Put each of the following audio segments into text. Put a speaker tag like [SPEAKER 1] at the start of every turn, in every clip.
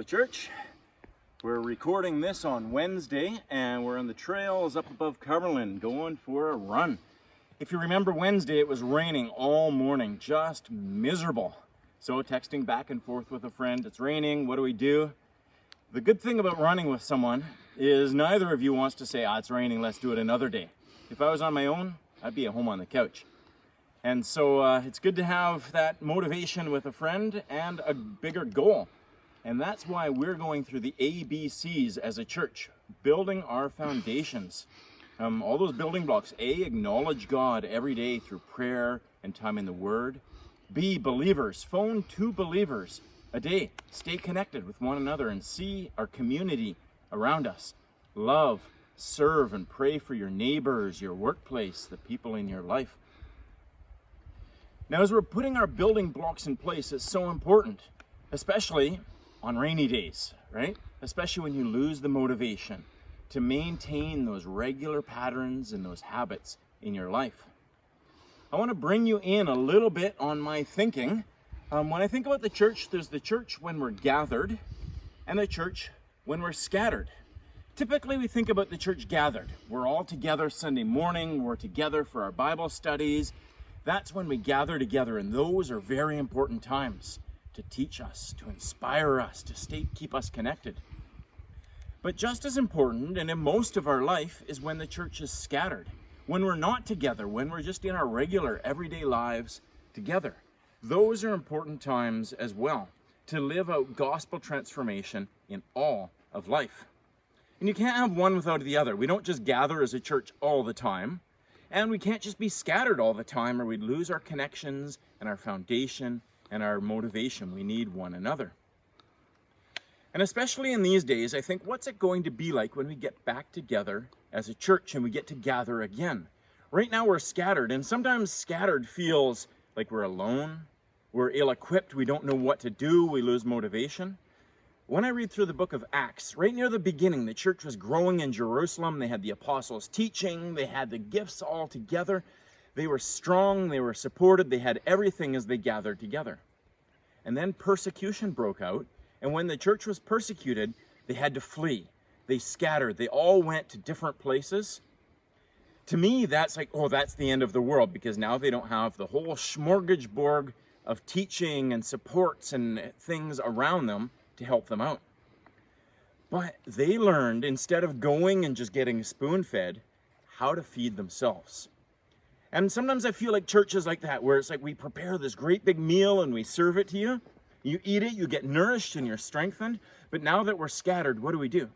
[SPEAKER 1] Church. We're recording this on Wednesday and we're on the trails up above Cumberland going for a run. If you remember Wednesday, it was raining all morning, just miserable. So texting back and forth with a friend, it's raining, what do we do? The good thing about running with someone is neither of you wants to say, it's raining, let's do it another day. If I was on my own, I'd be at home on the couch. And so it's good to have that motivation with a friend and a bigger goal. And that's why we're going through the ABCs as a church, building our foundations. All those building blocks. A, acknowledge God every day through prayer and time in the Word. B, believers. Phone 2 believers a day. Stay connected with one another and see our community around us. Love, serve, and pray for your neighbors, your workplace, the people in your life. Now, as we're putting our building blocks in place, it's so important, especially on rainy days, right? Especially when you lose the motivation to maintain those regular patterns and those habits in your life. I want to bring you in a little bit on my thinking. When I think about the church, there's the church when we're gathered and the church when we're scattered. Typically, we think about the church gathered. We're all together Sunday morning. We're together for our Bible studies. That's when we gather together, and those are very important times to teach us, to inspire us, to keep us connected. But just as important, and in most of our life, is when the church is scattered, when we're not together, when we're just in our regular, everyday lives together. Those are important times as well, to live out gospel transformation in all of life. And you can't have one without the other. We don't just gather as a church all the time, and we can't just be scattered all the time, or we'd lose our connections and our foundation and our motivation. We need one another. And especially in these days, I think, what's it going to be like when we get back together as a church and we get to gather again? Right now we're scattered, and sometimes scattered feels like we're alone, we're ill-equipped, we don't know what to do, we lose motivation. When I read through the book of Acts, right near the beginning, the church was growing in Jerusalem. They had the apostles teaching, they had the gifts all together. They were strong, they were supported, they had everything as they gathered together. And then persecution broke out, and when the church was persecuted, they had to flee. They scattered, they all went to different places. To me, that's like, that's the end of the world, because now they don't have the whole smorgasbord of teaching and supports and things around them to help them out. But they learned, instead of going and just getting spoon-fed, how to feed themselves. And sometimes I feel like churches like that, where it's like we prepare this great big meal and we serve it to you. You eat it, you get nourished and you're strengthened. But now that we're scattered, what do?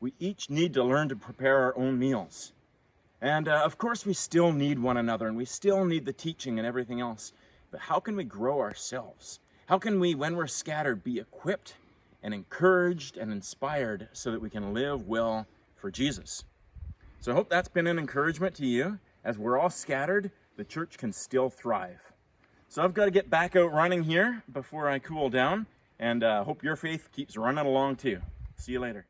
[SPEAKER 1] We each need to learn to prepare our own meals. And of course we still need one another, and we still need the teaching and everything else. But how can we grow ourselves? How can we, when we're scattered, be equipped and encouraged and inspired so that we can live well for Jesus? So I hope that's been an encouragement to you. As we're all scattered, the church can still thrive. So I've got to get back out running here before I cool down, and hope your faith keeps running along too. See you later.